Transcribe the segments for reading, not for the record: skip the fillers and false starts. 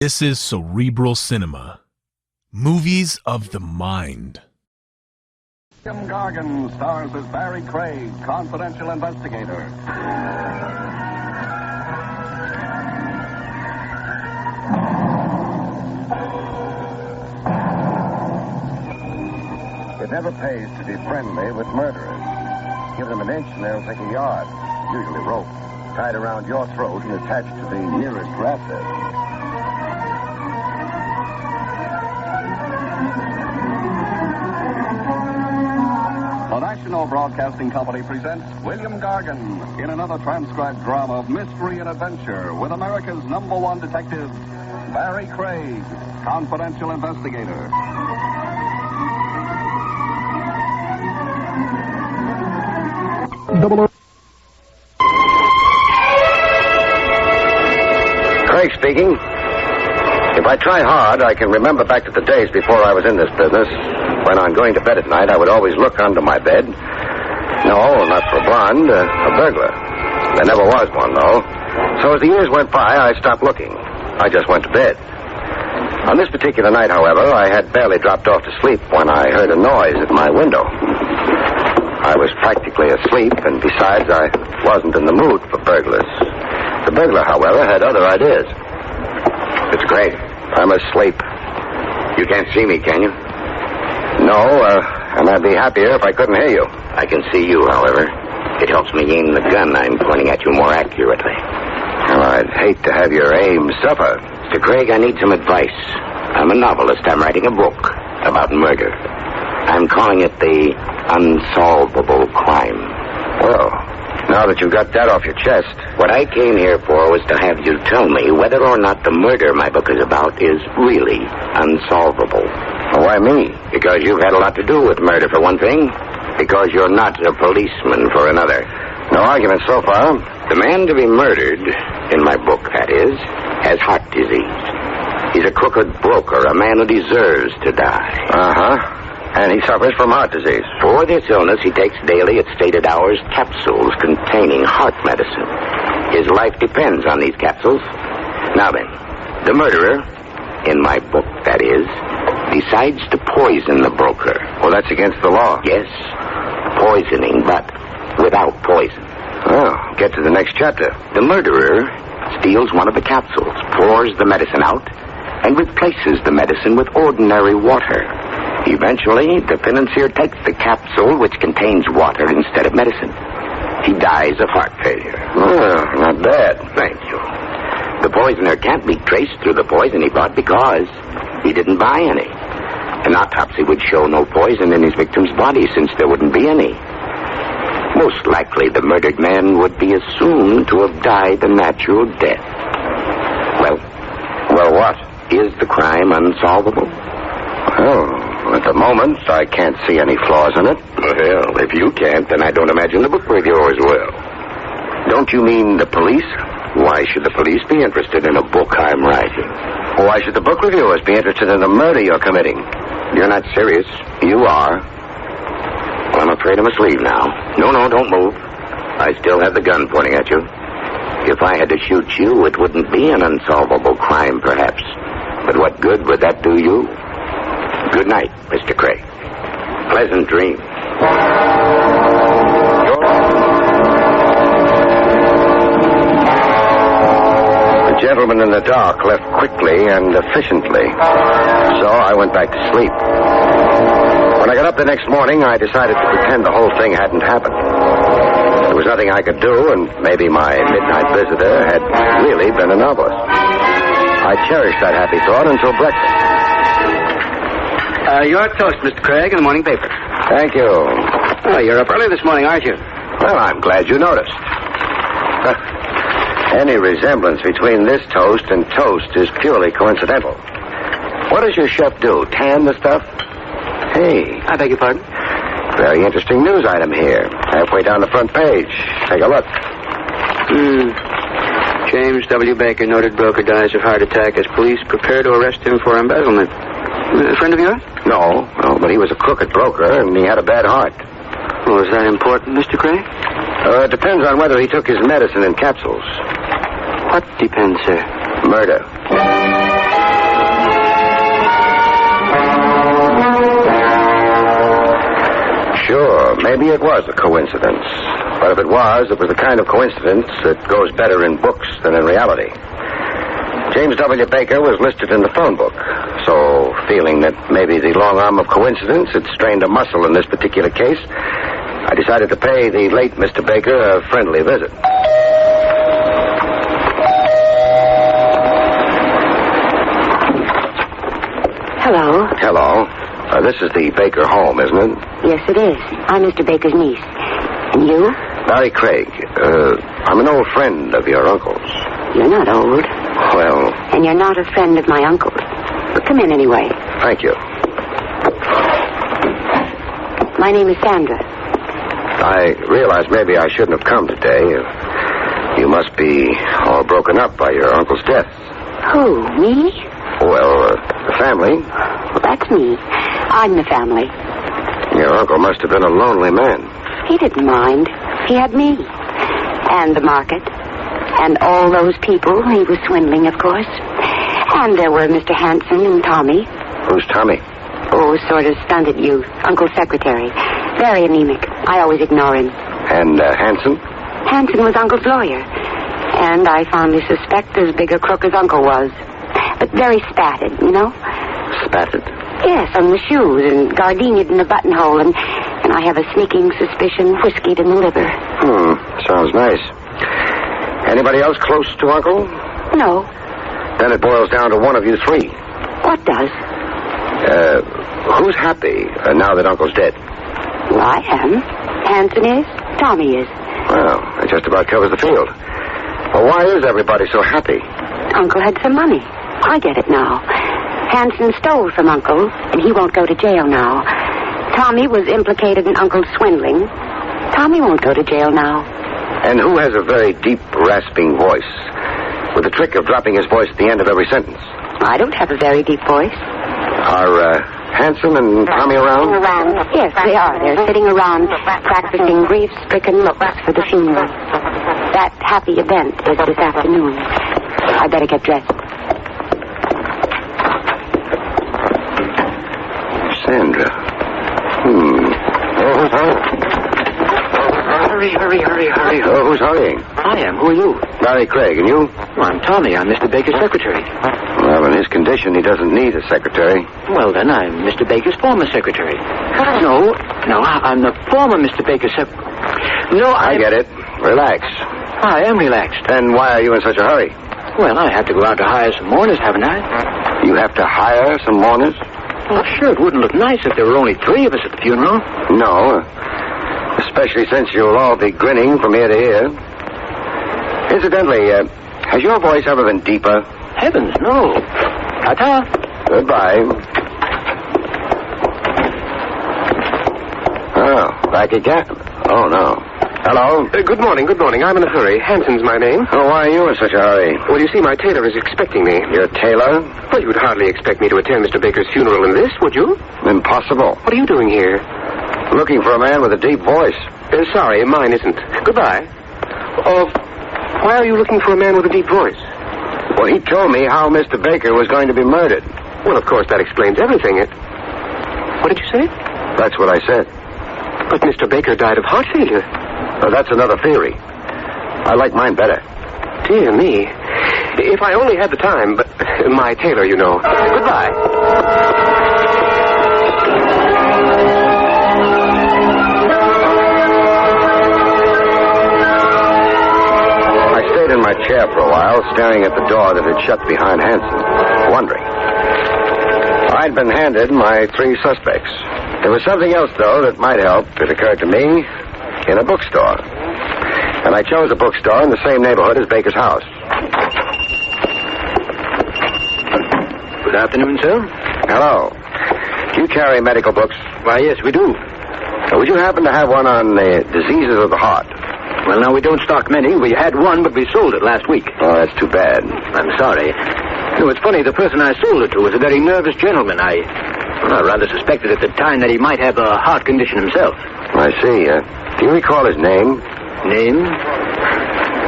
This is Cerebral Cinema. Movies of the mind. William Gargan stars as Barrie Craig, confidential investigator. It never pays to be friendly with murderers. Give them an inch and they'll take a yard, usually rope, tied around your throat and attached to the nearest rafter. The National Broadcasting Company presents William Gargan in another transcribed drama of mystery and adventure with America's #1 detective, Barrie Craig, confidential investigator. Craig speaking. If I try hard, I can remember back to the days before I was in this business, when on going to bed at night, I would always look under my bed. No, not for a blonde, a burglar. There never was one, though. So as the years went by, I stopped looking. I just went to bed. On this particular night, however, I had barely dropped off to sleep when I heard a noise at my window. I was practically asleep, and besides, I wasn't in the mood for burglars. The burglar, however, had other ideas. It's Craig. I'm asleep. You can't see me, can you? No, and I'd be happier if I couldn't hear you. I can see you, however. It helps me aim the gun I'm pointing at you more accurately. Well, I'd hate to have your aim suffer. Mr. Craig, I need some advice. I'm a novelist. I'm writing a book about murder. I'm calling it The Unsolvable Crime. Well, now that you've got that off your chest... What I came here for was to have you tell me whether or not the murder my book is about is really unsolvable. Well, why me? Because you've had a lot to do with murder, for one thing. Because you're not a policeman, for another. No argument so far. The man to be murdered, in my book, that is, has heart disease. He's a crooked broker, a man who deserves to die. Uh-huh. And he suffers from heart disease. For this illness, he takes daily, at stated hours, capsules containing heart medicine. His life depends on these capsules. Now then, the murderer, in my book, that is, decides to poison the broker. Well, that's against the law. Yes, poisoning, but without poison. Well, get to the next chapter. The murderer steals one of the capsules, pours the medicine out, and replaces the medicine with ordinary water. Eventually, the financier takes the capsule, which contains water instead of medicine. He dies of heart failure. Well, not bad. Thank you. The poisoner can't be traced through the poison he bought because he didn't buy any. An autopsy would show no poison in his victim's body since there wouldn't be any. Most likely, the murdered man would be assumed to have died a natural death. Well, what? Is the crime unsolvable? Well, at the moment, I can't see any flaws in it. Well, if you can't, then I don't imagine the book reviewers will. Don't you mean the police? Why should the police be interested in a book I'm writing? Why should the book reviewers be interested in the murder you're committing? You're not serious. You are. Well, I'm afraid I must leave now. No, don't move. I still have the gun pointing at you. If I had to shoot you, it wouldn't be an unsolvable crime, perhaps. But what good would that do you? Good night, Mr. Craig. Pleasant dreams. The gentleman in the dark left quickly and efficiently. So I went back to sleep. When I got up the next morning, I decided to pretend the whole thing hadn't happened. There was nothing I could do, and maybe my midnight visitor had really been a novelist. I cherished that happy thought until breakfast. Your toast, Mr. Craig, in the morning paper. Thank you. Oh, you're up early this morning, aren't you? Well, I'm glad you noticed. Any resemblance between this toast and toast is purely coincidental. What does your chef do? Tan the stuff? Hey. I beg your pardon? Very interesting news item here. Halfway down the front page. Take a look. James W. Baker, noted broker, dies of heart attack as police prepare to arrest him for embezzlement. A friend of yours? No, but he was a crooked broker, and he had a bad heart. Well, is that important, Mr. Craig? It depends on whether he took his medicine in capsules. What depends, sir? Murder. Maybe it was a coincidence. But if it was the kind of coincidence that goes better in books than in reality. James W. Baker was listed in the phone book. So, feeling that maybe the long arm of coincidence had strained a muscle in this particular case, I decided to pay the late Mr. Baker a friendly visit. Hello. Hello. This is the Baker home, isn't it? Yes, it is. I'm Mr. Baker's niece. And you? Barrie Craig. I'm an old friend of your uncle's. You're not old. Well... And you're not a friend of my uncle's. But come in anyway. Thank you. My name is Sandra. I realize maybe I shouldn't have come today. You must be all broken up by your uncle's death. Who, me? Well, the family. Well, that's me. I'm the family. Your uncle must have been a lonely man. He didn't mind. He had me. And the market. And all those people he was swindling, of course. And there were Mr. Hanson and Tommy. Who's Tommy? Oh, sort of stunted youth. Uncle's secretary. Very anemic. I always ignore him. And Hanson? Hanson was Uncle's lawyer. And I fondly suspect as big a crook as Uncle was. But very spatted, you know? Spatted? Yes, on the shoes and gardenia'd in the buttonhole. And I have a sneaking suspicion whiskeyed in the liver. Sounds nice. Anybody else close to Uncle? No. Then it boils down to one of you three. What does? Who's happy now that Uncle's dead? Well, I am. Hanson is. Tommy is. Well, that just about covers the field. Well, why is everybody so happy? Uncle had some money. I get it now. Hanson stole from Uncle, and he won't go to jail now. Tommy was implicated in Uncle's swindling. Tommy won't go to jail now. And who has a very deep, rasping voice, with the trick of dropping his voice at the end of every sentence? I don't have a very deep voice. Are Hanson and Tommy around? Yes, they are. They're sitting around practicing grief-stricken looks for the funeral. That happy event is this afternoon. I better get dressed. Sandra. Hurry. Oh, who's hurrying? I am. Who are you? Barrie Craig, and you? Well, I'm Tommy. I'm Mr. Baker's secretary. Well, in his condition, he doesn't need a secretary. Well, then, I'm Mr. Baker's former secretary. No, I'm the former Mr. Baker's No, I get it. Relax. I am relaxed. Then why are you in such a hurry? Well, I have to go out to hire some mourners, haven't I? You have to hire some mourners? Well, sure, it wouldn't look nice if there were only 3 of us at the funeral. No, especially since you'll all be grinning from ear to ear. Incidentally, has your voice ever been deeper? Heavens, no. Ta-ta. Goodbye. Oh, back again? Oh, no. Hello? Good morning. I'm in a hurry. Hanson's my name. Oh, why are you in such a hurry? Well, you see, my tailor is expecting me. Your tailor? Well, you'd hardly expect me to attend Mr. Baker's funeral in this, would you? Impossible. What are you doing here? Looking for a man with a deep voice. Sorry, mine isn't. Goodbye. Why are you looking for a man with a deep voice? Well, he told me how Mr. Baker was going to be murdered. Well, of course, that explains everything. What did you say? That's what I said. But Mr. Baker died of heart failure. That's another theory. I like mine better. Dear me. If I only had the time, but my tailor, you know. Goodbye. I stayed in my chair for a while, staring at the door that had shut behind Hanson, wondering. I'd been handed my 3 suspects. There was something else, though, that might help, it occurred to me, in a bookstore. And I chose a bookstore in the same neighborhood as Baker's house. Good afternoon, sir. Hello. Do you carry medical books? Why, yes, we do. Would you happen to have one on the diseases of the heart? Well, now, we don't stock many. We had one, but we sold it last week. Oh, that's too bad. I'm sorry. No, it's funny. The person I sold it to was a very nervous gentleman. I rather suspected at the time that he might have a heart condition himself. I see. Do you recall his name? Name?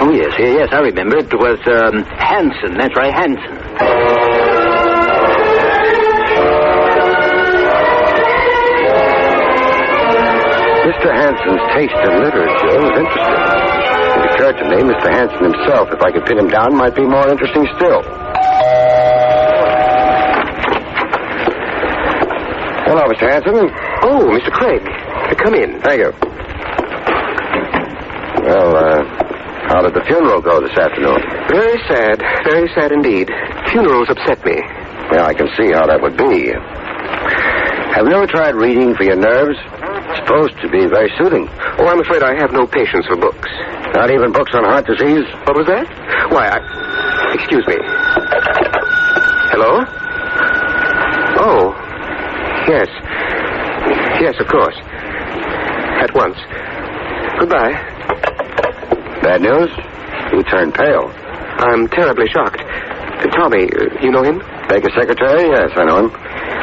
Oh, yes, I remember. It was, Hanson. That's right, Hanson. Mr. Hanson's taste in literature was interesting. It occurred to me Mr. Hanson himself, if I could pin him down, might be more interesting still. Hello, Mr. Hanson. Oh, Mr. Craig. Come in. Thank you. Well, how did the funeral go this afternoon? Very sad indeed. Funerals upset me. Well, I can see how that would be. Have you ever tried reading for your nerves? It's supposed to be very soothing. Oh, I'm afraid I have no patience for books. Not even books on heart disease? What was that? Why, Excuse me. Hello? Oh. Yes. Yes, of course. At once. Goodbye. Bad news? You turned pale. I'm terribly shocked. Tommy, you know him? Baker's secretary? Yes, I know him.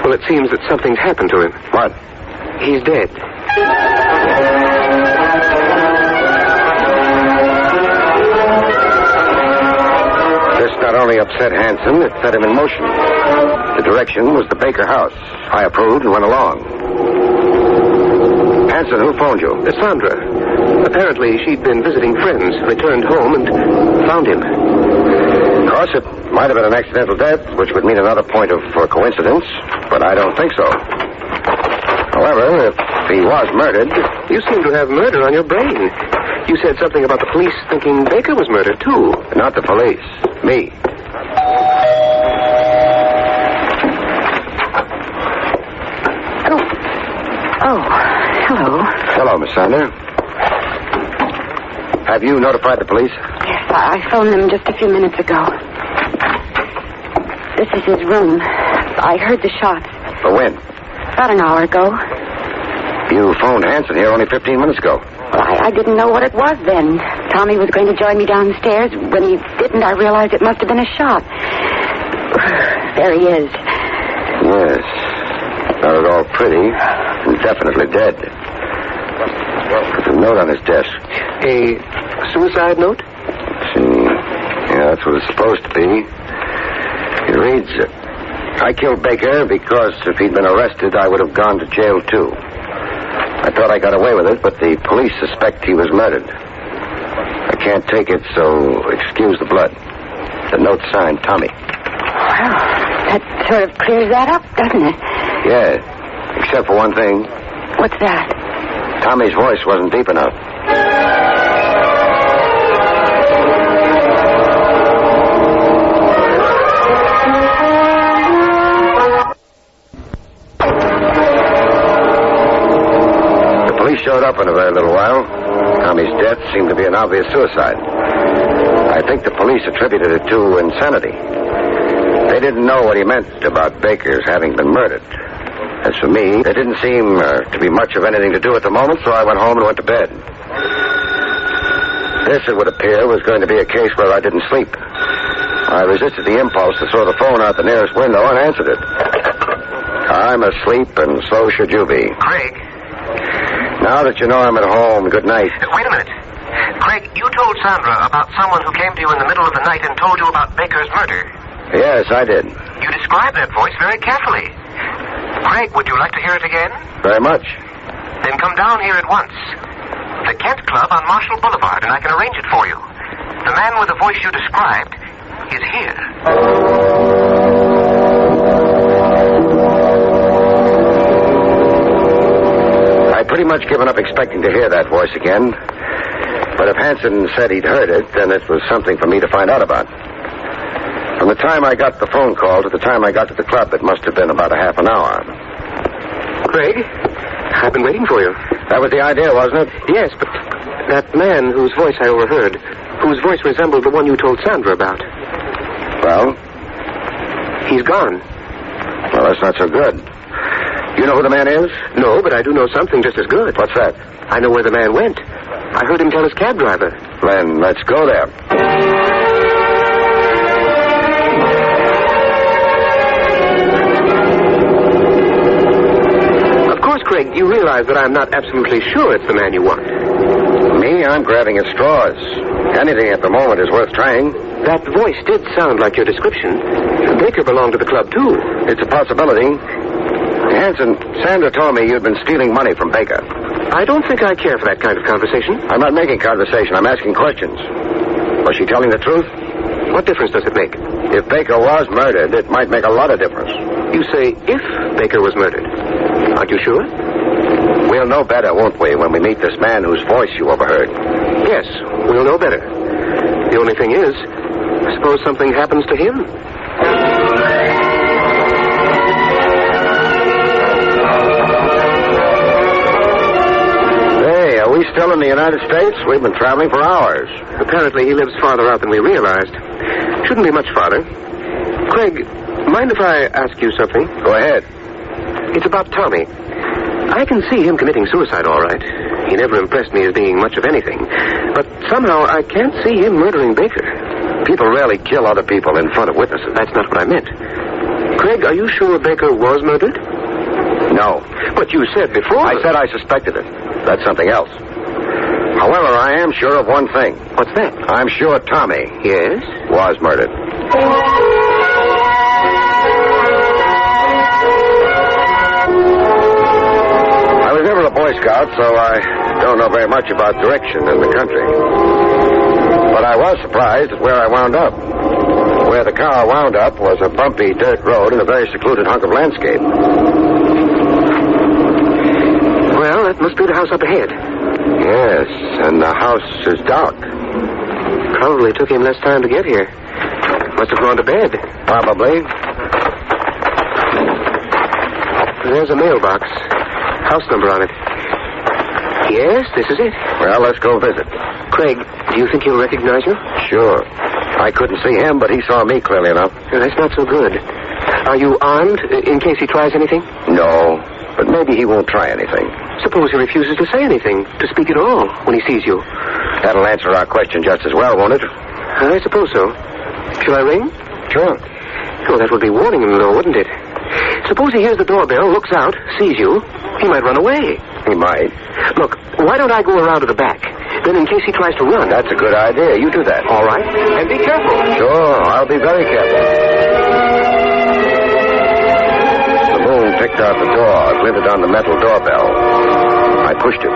Well, it seems that something's happened to him. What? He's dead. This not only upset Hanson, it set him in motion. The direction was the Baker house. I approved and went along. Hanson, who phoned you? Sandra. Apparently, she'd been visiting friends, returned home, and found him. Of course, it might have been an accidental death, which would mean another point for coincidence, but I don't think so. However, if he was murdered... You seem to have murder on your brain. You said something about the police thinking Baker was murdered, too. Not the police. Me. Oh, hello. Hello, Miss Sander. Have you notified the police? Yes, I phoned them just a few minutes ago. This is his room. I heard the shots. For when? About an hour ago. You phoned Hanson here only 15 minutes ago. Well, I didn't know what it was then. Tommy was going to join me downstairs. When he didn't, I realized it must have been a shot. There he is. Yes. Not at all pretty. And definitely dead. There's a note on his desk. A suicide note? See. Yeah, that's what it's supposed to be. It reads, I killed Baker because if he'd been arrested, I would have gone to jail, too. I thought I got away with it, but the police suspect he was murdered. I can't take it, so excuse the blood. The note's signed Tommy. Well, that sort of clears that up, doesn't it? Yeah, except for one thing. What's that? Tommy's voice wasn't deep enough. Showed up in a very little while. Tommy's death seemed to be an obvious suicide. I think the police attributed it to insanity. They didn't know what he meant about Baker's having been murdered. As for me, there didn't seem to be much of anything to do at the moment, so I went home and went to bed. This, it would appear, was going to be a case where I didn't sleep. I resisted the impulse to throw the phone out the nearest window and answered it. I'm asleep, and so should you be. Craig? Now that you know I'm at home, good night. Wait a minute. Craig, you told Sandra about someone who came to you in the middle of the night and told you about Baker's murder. Yes, I did. You described that voice very carefully. Craig, would you like to hear it again? Very much. Then come down here at once. The Kent Club on Marshall Boulevard, and I can arrange it for you. The man with the voice you described is here. I'd pretty much given up expecting to hear that voice again. But if Hanson said he'd heard it, then it was something for me to find out about. From the time I got the phone call to the time I got to the club, it must have been about a half an hour. Craig, I've been waiting for you. That was the idea, wasn't it? Yes, but that man whose voice I overheard, whose voice resembled the one you told Sandra about. Well? He's gone. Well, that's not so good. You know who the man is? No, but I do know something just as good. What's that? I know where the man went. I heard him tell his cab driver. Then let's go there. Of course, Craig, you realize that I'm not absolutely sure it's the man you want. Me, I'm grabbing at straws. Anything at the moment is worth trying. That voice did sound like your description. Baker belonged to the club, too. It's a possibility. Hanson, Sandra told me you'd been stealing money from Baker. I don't think I care for that kind of conversation. I'm not making conversation. I'm asking questions. Was she telling the truth? What difference does it make? If Baker was murdered, it might make a lot of difference. You say if Baker was murdered. Aren't you sure? We'll know better, won't we, when we meet this man whose voice you overheard? Yes, we'll know better. The only thing is, suppose something happens to him. Hey, are we still in the United States? We've been traveling for hours. Apparently he lives farther out than we realized. Shouldn't be much farther. Craig, mind if I ask you something? Go ahead. It's about Tommy. I can see him committing suicide, all right. He never impressed me as being much of anything. But somehow I can't see him murdering Baker. People rarely kill other people in front of witnesses. That's not what I meant. Craig, are you sure Baker was murdered? No. But you said before... I said I suspected it. That's something else. However, I am sure of one thing. What's that? I'm sure Tommy... Yes? ...was murdered. I was never a Boy Scout, so I don't know very much about direction in the country. But I was surprised at where I wound up. Where the car wound up was a bumpy dirt road in a very secluded hunk of landscape. Well, that must be the house up ahead. Yes, and the house is dark. Probably took him less time to get here. Must have gone to bed. Probably. There's a mailbox. House number on it. Yes, this is it. Well, let's go visit. Craig, do you think he'll recognize you? Sure. I couldn't see him, but he saw me clearly enough. That's not so good. Are you armed in case he tries anything? No, but maybe he won't try anything. Suppose he refuses to say anything, to speak at all, when he sees you. That'll answer our question just as well, won't it? I suppose so. Shall I ring? Sure. Oh, that would be warning him, though, wouldn't it? Suppose he hears the doorbell, looks out, sees you. He might run away. He might. Look, why don't I go around to the back? Then in case he tries to run... That's a good idea. You do that. All right. And be careful. Sure, I'll be very careful. The moon picked out the door, glinted on the metal doorbell. I pushed it.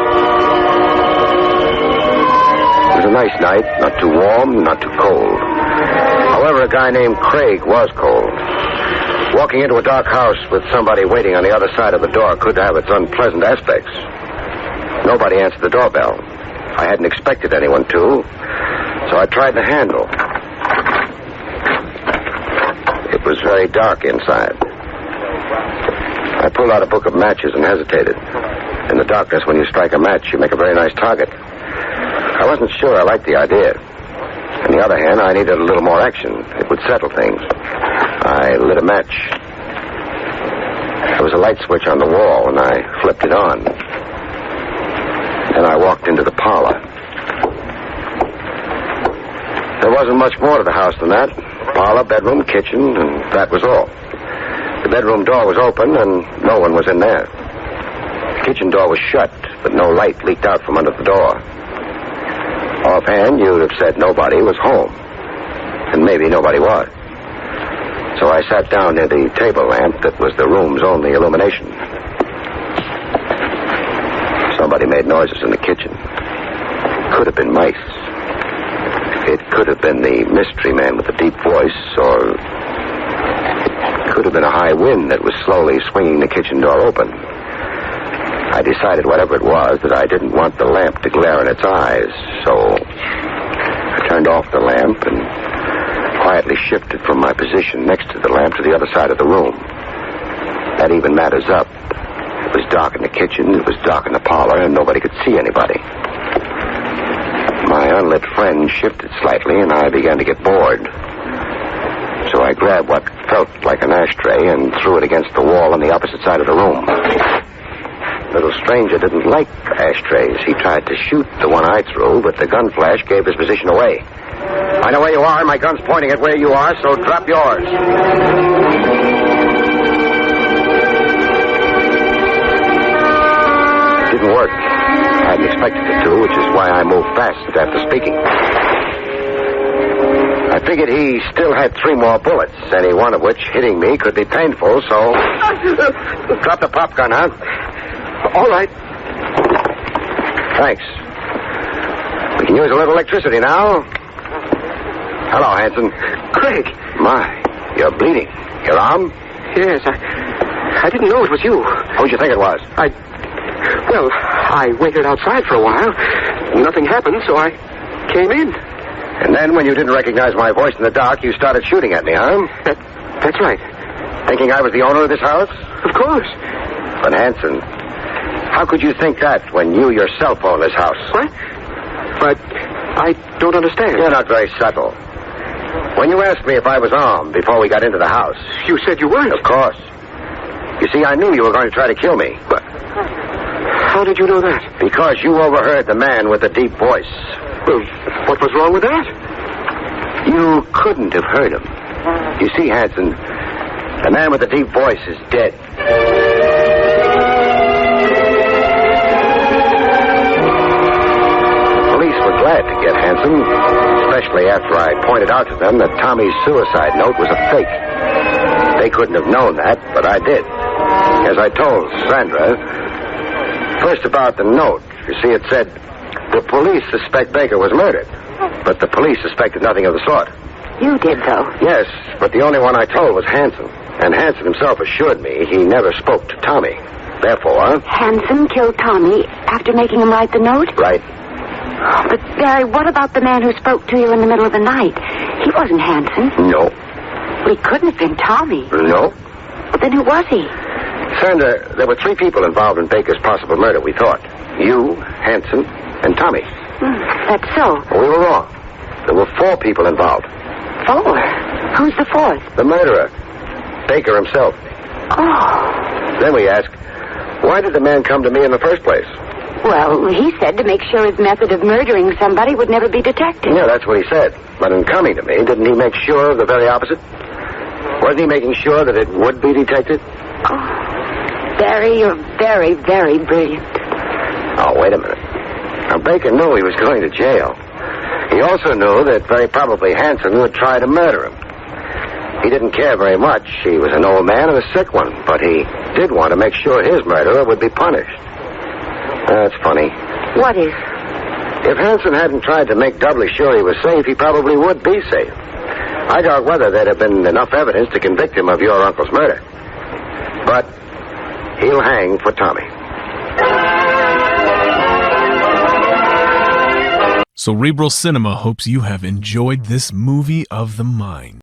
It was a nice night, not too warm, not too cold. However, a guy named Craig was cold. Walking into a dark house with somebody waiting on the other side of the door could have its unpleasant aspects. Nobody answered the doorbell. I hadn't expected anyone to, so I tried the handle. It was very dark inside. I pulled out a book of matches and hesitated. In the darkness, when you strike a match, you make a very nice target. I wasn't sure I liked the idea. On the other hand, I needed a little more action. It would settle things. I lit a match. There was a light switch on the wall, and I flipped it on. Then I walked into the parlor. There wasn't much more to the house than that. Parlor, bedroom, kitchen, and that was all. The bedroom door was open, and no one was in there. The kitchen door was shut, but no light leaked out from under the door. Offhand, you'd have said nobody was home. And maybe nobody was. So I sat down near the table lamp that was the room's only illumination. Somebody made noises in the kitchen. Could have been mice. It could have been the mystery man with the deep voice, or it could have been a high wind that was slowly swinging the kitchen door open. I decided, whatever it was, that I didn't want the lamp to glare in its eyes, so I turned off the lamp and quietly shifted from my position next to the lamp to the other side of the room. That even matters up. It was dark in the kitchen, it was dark in the parlor, and nobody could see anybody. My unlit friend shifted slightly, and I began to get bored. So I grabbed what felt like an ashtray and threw it against the wall on the opposite side of the room. The little stranger didn't like ashtrays. He tried to shoot the one I threw, but the gun flash gave his position away. I know where you are. My gun's pointing at where you are, so drop yours. It didn't work. I hadn't expected it to, which is why I moved fast after speaking. I figured he still had 3 more bullets, any one of which hitting me could be painful, so... Drop the pop gun, huh? All right. Thanks. We can use a little electricity now. Hello, Hanson. Craig. My, you're bleeding. Your arm? Yes, I didn't know it was you. Who'd you think it was? Well, I waited outside for a while. Nothing happened, so I came in. And then when you didn't recognize my voice in the dark, you started shooting at me, huh? That's right. Thinking I was the owner of this house? Of course. But, Hanson, how could you think that when you yourself own this house? What? But I don't understand. You're not very subtle. When you asked me if I was armed before we got into the house... You said you weren't. Of course. You see, I knew you were going to try to kill me. But how did you know that? Because you overheard the man with the deep voice. Well, what was wrong with that? You couldn't have heard him. You see, Hanson, the man with the deep voice is dead. The police were glad to get Hanson, especially after I pointed out to them that Tommy's suicide note was a fake. They couldn't have known that, but I did. As I told Sandra, first about the note, you see, it said, the police suspect Baker was murdered, but the police suspected nothing of the sort. You did, though. Yes, but the only one I told was Hanson, and Hanson himself assured me he never spoke to Tommy. Therefore... Hanson killed Tommy after making him write the note? Right. But, Barrie, what about the man who spoke to you in the middle of the night? He wasn't Hanson. No. He couldn't have been Tommy. No. But then who was he? Sandra, there were 3 people involved in Baker's possible murder, we thought. You, Hanson, and Tommy. That's so. We were wrong. There were 4 people involved. 4? Who's the 4th? The murderer. Baker himself. Oh. Then we asked, why did the man come to me in the first place? Well, he said to make sure his method of murdering somebody would never be detected. Yeah, that's what he said. But in coming to me, didn't he make sure of the very opposite? Wasn't he making sure that it would be detected? Oh. Barrie, you're very, very brilliant. Oh, wait a minute. Now, Baker knew he was going to jail. He also knew that very probably Hanson would try to murder him. He didn't care very much. He was an old man and a sick one, but he did want to make sure his murderer would be punished. That's funny. What is? If Hanson hadn't tried to make doubly sure he was safe, he probably would be safe. I doubt whether there'd have been enough evidence to convict him of your uncle's murder. But he'll hang for Tommy. Cerebral Cinema hopes you have enjoyed this movie of the mind.